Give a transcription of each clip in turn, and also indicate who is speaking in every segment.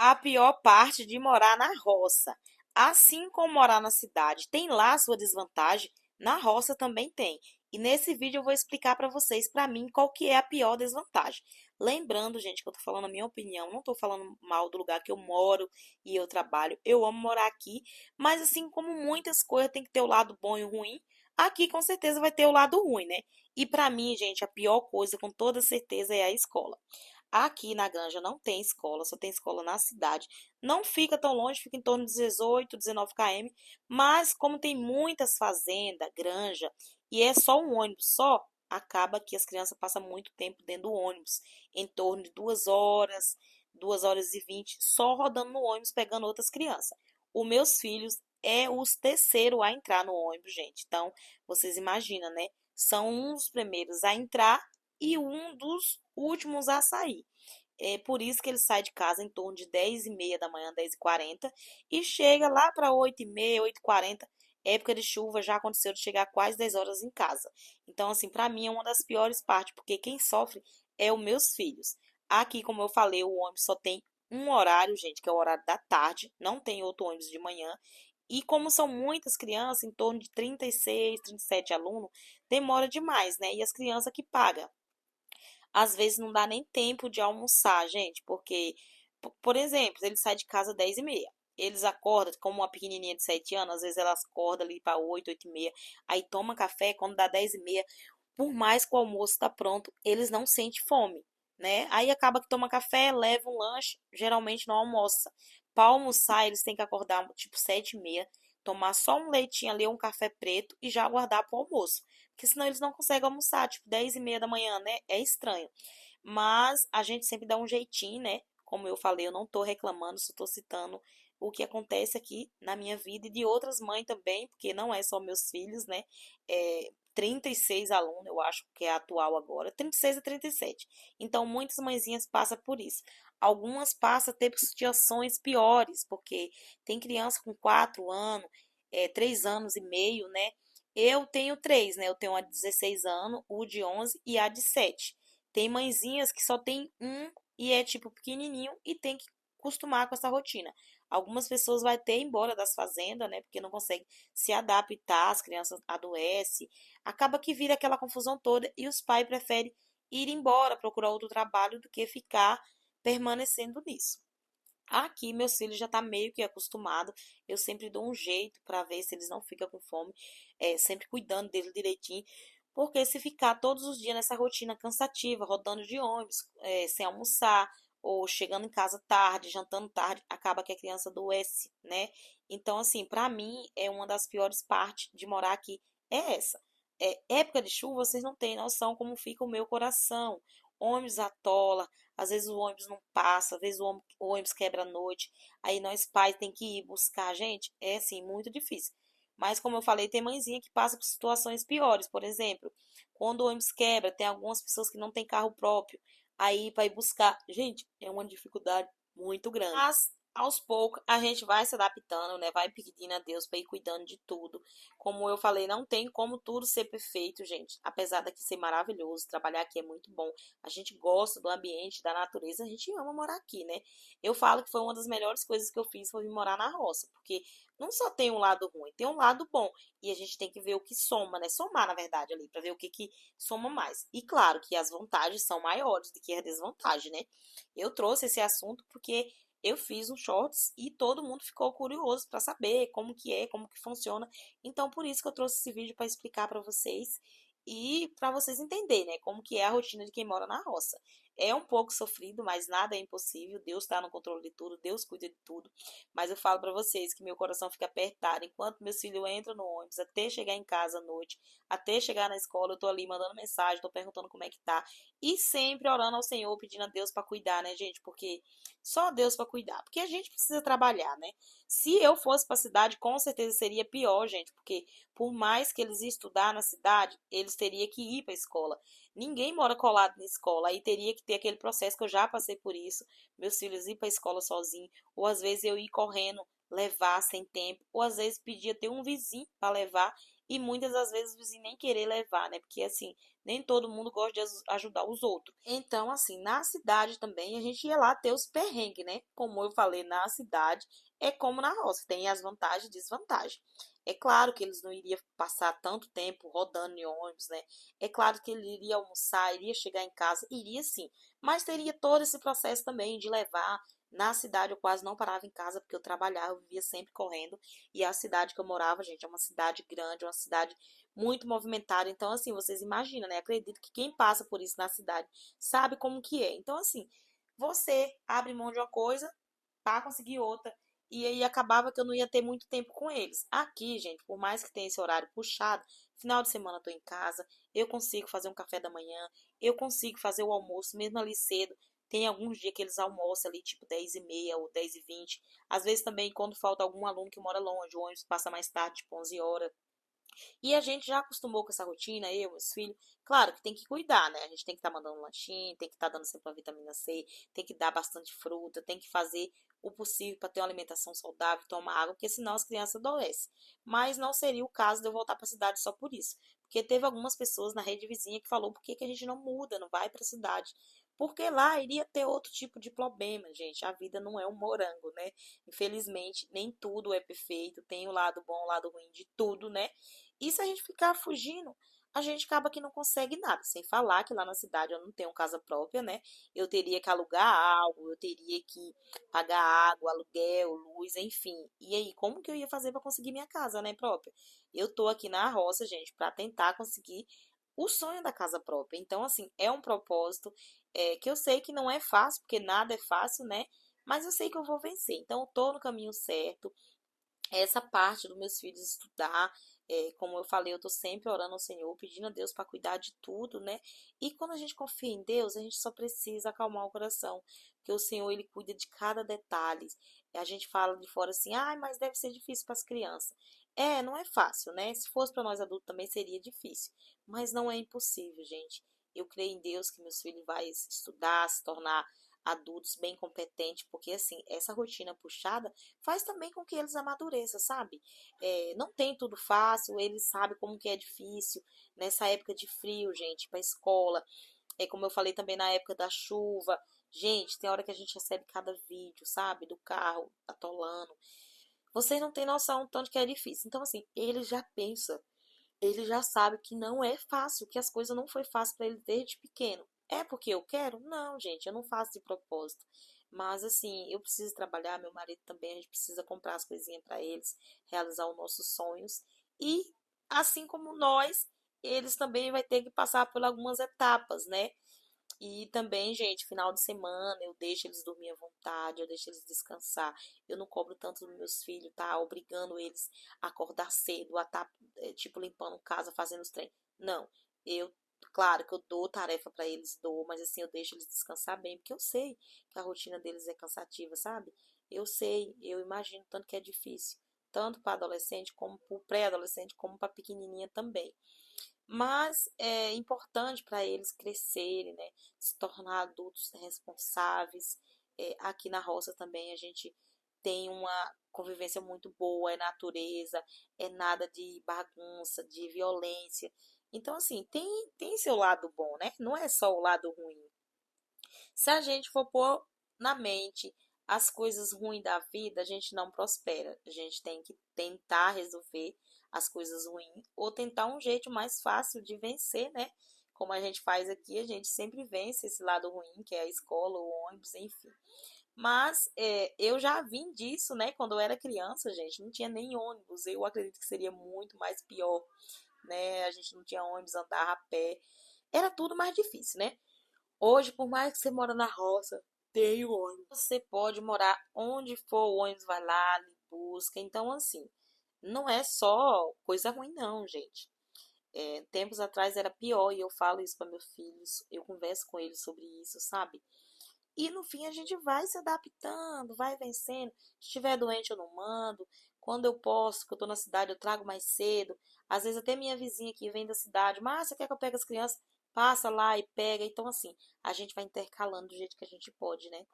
Speaker 1: A pior parte de morar na roça. Assim como morar na cidade tem lá sua desvantagem, na roça também tem. E nesse vídeo eu vou explicar para vocês, para mim, qual que é a pior desvantagem. Lembrando, gente, que eu tô falando a minha opinião, não tô falando mal do lugar que eu moro e eu trabalho. Eu amo morar aqui, mas assim como muitas coisas tem que ter o lado bom e o ruim, aqui com certeza vai ter o lado ruim, né? E para mim, gente, a pior coisa com toda certeza é a escola. Aqui na Granja não tem escola, só tem escola na cidade. Não fica tão longe, fica em torno de 18, 19 km, mas como tem muitas fazendas, granja, e é só um ônibus só, acaba que as crianças passam muito tempo dentro do ônibus, em torno de 2 horas, 2 horas e 20, só rodando no ônibus, pegando outras crianças. Os meus filhos é os terceiros a entrar no ônibus, gente. Então, vocês imaginam, né? São uns dos primeiros a entrar e um dos últimos a sair. É por isso que ele sai de casa em torno de 10h30 da manhã, 10h40, e chega lá para 8h30, 8h40. Época de chuva já aconteceu de chegar quase 10 horas em casa. Então, assim, para mim é uma das piores partes, porque quem sofre é os meus filhos. Aqui, como eu falei, o ônibus só tem um horário, gente, que é o horário da tarde, não tem outro ônibus de manhã. E como são muitas crianças, em torno de 36, 37 alunos, demora demais, né? E as crianças que pagam. Às vezes não dá nem tempo de almoçar, gente, porque, por exemplo, ele sai de casa às 10h30. Eles acordam, como uma pequenininha de 7 anos, às vezes elas acordam ali para 8, 8h30, aí toma café, quando dá 10h30, por mais que o almoço está pronto, eles não sentem fome, né? Aí acaba que toma café, leva um lanche, geralmente não almoça. Para almoçar, eles têm que acordar tipo 7h30, tomar só um leitinho ali, um café preto e já aguardar para o almoço. Porque senão eles não conseguem almoçar, tipo 10h30 da manhã, né? É estranho. Mas a gente sempre dá um jeitinho, né? Como eu falei, eu não tô reclamando, só tô citando o que acontece aqui na minha vida e de outras mães também, porque não é só meus filhos, né? 36 alunos, eu acho que é a atual agora, 36 a 37. Então, muitas mãezinhas passam por isso. Algumas passam a ter situações piores, porque tem criança com 4 anos, 3 anos e meio, né? Eu tenho três, né? Eu tenho a de 16 anos, o de 11 e a de 7. Tem mãezinhas que só tem um e é tipo pequenininho e tem que acostumar com essa rotina. Algumas pessoas vai ter embora das fazendas, né? Porque não consegue se adaptar, as crianças adoecem. Acaba que vira aquela confusão toda e os pais preferem ir embora, procurar outro trabalho do que ficar permanecendo nisso. Aqui, meus filhos já tá meio que acostumado. Eu sempre dou um jeito para ver se eles não ficam com fome, sempre cuidando deles direitinho. Porque se ficar todos os dias nessa rotina cansativa, rodando de ônibus, sem almoçar, ou chegando em casa tarde, jantando tarde, acaba que a criança adoece, né? Então, assim, para mim, é uma das piores partes de morar aqui, é essa. Época de chuva, vocês não têm noção como fica o meu coração. Ônibus atola, às vezes o ônibus não passa, às vezes o ônibus quebra à noite, aí nós pais tem que ir buscar a gente, é assim, muito difícil. Mas como eu falei, tem mãezinha que passa por situações piores, por exemplo, quando o ônibus quebra, tem algumas pessoas que não têm carro próprio, aí para ir buscar, gente, é uma dificuldade muito grande. Mas aos poucos a gente vai se adaptando, né? Vai pedindo a Deus para ir cuidando de tudo. Como eu falei, não tem como tudo ser perfeito, gente. Apesar daqui ser maravilhoso, trabalhar aqui é muito bom. A gente gosta do ambiente, da natureza, a gente ama morar aqui, né? Eu falo que foi uma das melhores coisas que eu fiz foi vir morar na roça, porque não só tem um lado ruim, tem um lado bom. E a gente tem que ver o que soma, né? Somar, na verdade, ali, para ver o que soma mais. E claro que as vantagens são maiores do que a desvantagem, né? Eu trouxe esse assunto porque eu fiz um shorts e todo mundo ficou curioso para saber como que é, como que funciona. Então, por isso que eu trouxe esse vídeo para explicar para vocês e para vocês entenderem, né, como que é a rotina de quem mora na roça. É um pouco sofrido, mas nada é impossível. Deus está no controle de tudo, Deus cuida de tudo. Mas eu falo para vocês que meu coração fica apertado enquanto meus filhos entram no ônibus, até chegar em casa à noite, até chegar na escola, eu tô ali mandando mensagem, tô perguntando como é que tá e sempre orando ao Senhor, pedindo a Deus para cuidar, né, gente? Porque só Deus para cuidar, porque a gente precisa trabalhar, né? Se eu fosse para a cidade, com certeza seria pior, gente, porque por mais que eles estudar na cidade, eles teriam que ir para a escola. Ninguém mora colado na escola, aí teria que ter aquele processo que eu já passei por isso, meus filhos ir para a escola sozinho, ou às vezes eu ir correndo, levar sem tempo, ou às vezes pedir ter um vizinho para levar. e muitas das vezes o vizinho nem querer levar, né? Porque assim, nem todo mundo gosta de ajudar os outros. Então, assim, na cidade também a gente ia lá ter os perrengues, né? Como eu falei, na cidade é como na roça, tem as vantagens e desvantagens. É claro que eles não iriam passar tanto tempo rodando em ônibus, né? É claro que ele iria almoçar, iria chegar em casa, iria sim, mas teria todo esse processo também de levar. Na cidade eu quase não parava em casa porque eu trabalhava, eu vivia sempre correndo. E a cidade que eu morava, gente, é uma cidade grande, uma cidade muito movimentada. Então, assim, vocês imaginam, né? Acredito que quem passa por isso na cidade sabe como que é. Então, assim, você abre mão de uma coisa para conseguir outra. E aí acabava que eu não ia ter muito tempo com eles. Aqui, gente, por mais que tenha esse horário puxado, final de semana eu tô em casa, eu consigo fazer um café da manhã, eu consigo fazer o almoço mesmo ali cedo. Tem alguns dias que eles almoçam ali, tipo 10h30 ou 10h20. Às vezes também, quando falta algum aluno que mora longe, o ônibus passa mais tarde, tipo 11 horas. E a gente já acostumou com essa rotina, eu, meus filhos. Claro que tem que cuidar, né? A gente tem que estar mandando um lanchinho, tem que estar dando sempre uma vitamina C, tem que dar bastante fruta, tem que fazer o possível para ter uma alimentação saudável, tomar água, porque senão as crianças adoecem. Mas não seria o caso de eu voltar para a cidade só por isso. Porque teve algumas pessoas na rede vizinha que falou por que que a gente não muda, não vai para a cidade. Porque lá iria ter outro tipo de problema, gente. A vida não é um morango, né? Infelizmente, nem tudo é perfeito. Tem o lado bom, o lado ruim de tudo, né? E se a gente ficar fugindo, a gente acaba que não consegue nada. Sem falar que lá na cidade eu não tenho casa própria, né? Eu teria que alugar algo, eu teria que pagar água, aluguel, luz, enfim. E aí, como que eu ia fazer para conseguir minha casa, né, própria? Eu tô aqui na roça, gente, para tentar conseguir o sonho da casa própria. Então, assim, é um propósito que eu sei que não é fácil, porque nada é fácil, né? Mas eu sei que eu vou vencer. Então, eu tô no caminho certo essa parte dos meus filhos estudar. Como eu falei, eu tô sempre orando ao Senhor, pedindo a Deus para cuidar de tudo, né? E quando a gente confia em Deus, a gente só precisa acalmar o coração, porque o Senhor, ele cuida de cada detalhe. A gente fala de fora assim, ah, mas deve ser difícil para as crianças. Não é fácil, né? Se fosse para nós adultos também seria difícil, mas não é impossível, gente. Eu creio em Deus que meus filhos vão estudar, se tornar adultos bem competentes, porque assim, essa rotina puxada faz também com que eles amadureçam, sabe? Não tem tudo fácil, eles sabem como que é difícil nessa época de frio, gente, para escola. Como eu falei também na época da chuva. Gente, tem hora que a gente recebe cada vídeo, sabe? Do carro atolando. Vocês não têm noção do tanto que é difícil. Então, assim, ele já pensa, ele já sabe que não é fácil, que as coisas não foi fácil para ele desde pequeno. É porque eu quero? Não, gente, eu não faço de propósito. Mas assim, eu preciso trabalhar, meu marido também, a gente precisa comprar as coisinhas para eles, realizar os nossos sonhos. E assim como nós, eles também vai ter que passar por algumas etapas, né? E também, gente, final de semana eu deixo eles dormir à vontade, eu deixo eles descansar. Eu não cobro tanto dos meus filhos, tá? Obrigando eles a acordar cedo, a estar, tipo, limpando casa, fazendo os trem. Não, eu, claro que eu dou tarefa pra eles, dou, mas assim, eu deixo eles descansar bem, porque eu sei que a rotina deles é cansativa, sabe? Eu sei, eu imagino tanto que é difícil, tanto para adolescente, como para pré-adolescente, como para pequenininha também. Mas é importante para eles crescerem, né? Se tornar adultos responsáveis. Aqui na roça também a gente tem uma convivência muito boa, é natureza, é nada de bagunça, de violência. Então, assim, tem seu lado bom, né? Não é só o lado ruim. Se a gente for pôr na mente as coisas ruins da vida, a gente não prospera. A gente tem que tentar resolver as coisas ruins ou tentar um jeito mais fácil de vencer, né? Como a gente faz aqui, a gente sempre vence esse lado ruim, que é a escola, o ônibus, enfim. Mas eu já vim disso, né? Quando eu era criança, gente, não tinha nem ônibus. Eu acredito que seria muito mais pior, né? A gente não tinha ônibus, andar a pé. Era tudo mais difícil, né? Hoje, por mais que você mora na roça, tem o ônibus. Você pode morar onde for, o ônibus vai lá, lhe busca. Então, assim, não é só coisa ruim, não, gente. Tempos atrás era pior e eu falo isso para meus filhos, eu converso com eles sobre isso, sabe? E no fim a gente vai se adaptando, vai vencendo. Se estiver doente, eu não mando. Quando eu posso, que eu tô na cidade, eu trago mais cedo. Às vezes até minha vizinha aqui vem da cidade, mas você quer que eu pegue as crianças? Passa lá e pega. Então, assim, a gente vai intercalando do jeito que a gente pode, né?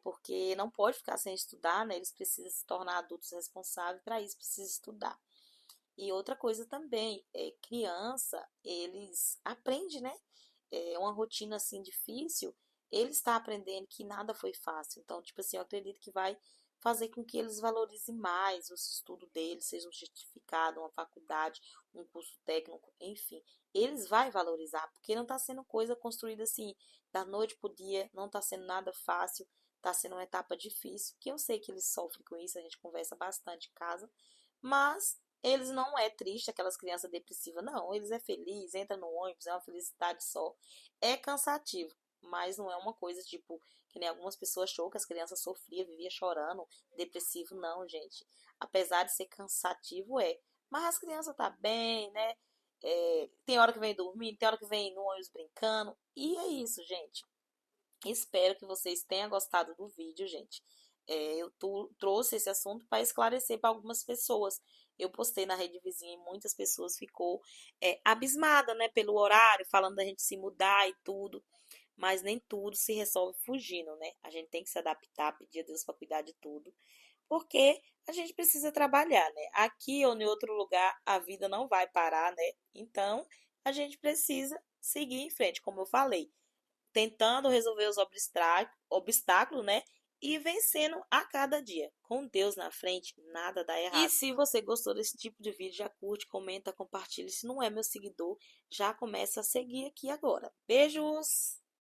Speaker 1: Porque não pode ficar sem estudar, né? Eles precisam se tornar adultos responsáveis, para isso precisa estudar. E outra coisa também, criança, eles aprendem, né? É uma rotina assim difícil, ele está aprendendo que nada foi fácil. Então, tipo assim, eu acredito que vai fazer com que eles valorizem mais os estudos deles, seja um certificado, uma faculdade, um curso técnico, enfim. Eles vai valorizar, porque não está sendo coisa construída assim da noite pro dia, não está sendo nada fácil, está sendo uma etapa difícil, que eu sei que eles sofrem com isso, a gente conversa bastante em casa, mas eles não é triste, aquelas crianças depressivas, não, eles é feliz, entra no ônibus, é uma felicidade só. É cansativo, mas não é uma coisa tipo que nem algumas pessoas achou que as crianças sofriam, vivia chorando, depressivo, não, gente. Apesar de ser cansativo, é. Mas as crianças tá bem, né? Tem hora que vem dormindo, tem hora que vem no ônibus brincando. E é isso, gente. Espero que vocês tenham gostado do vídeo, gente. Eu trouxe esse assunto para esclarecer para algumas pessoas. Eu postei na rede vizinha e muitas pessoas ficou abismada, né, pelo horário, falando da gente se mudar e tudo. Mas nem tudo se resolve fugindo, né? A gente tem que se adaptar, pedir a Deus para cuidar de tudo, porque a gente precisa trabalhar, né? Aqui ou em outro lugar a vida não vai parar, né? Então a gente precisa seguir em frente, como eu falei, tentando resolver os obstáculos, né? E vencendo a cada dia. Com Deus na frente, nada dá errado. E se você gostou desse tipo de vídeo, já curte, comenta, compartilha. Se não é meu seguidor, já começa a seguir aqui agora. Beijos!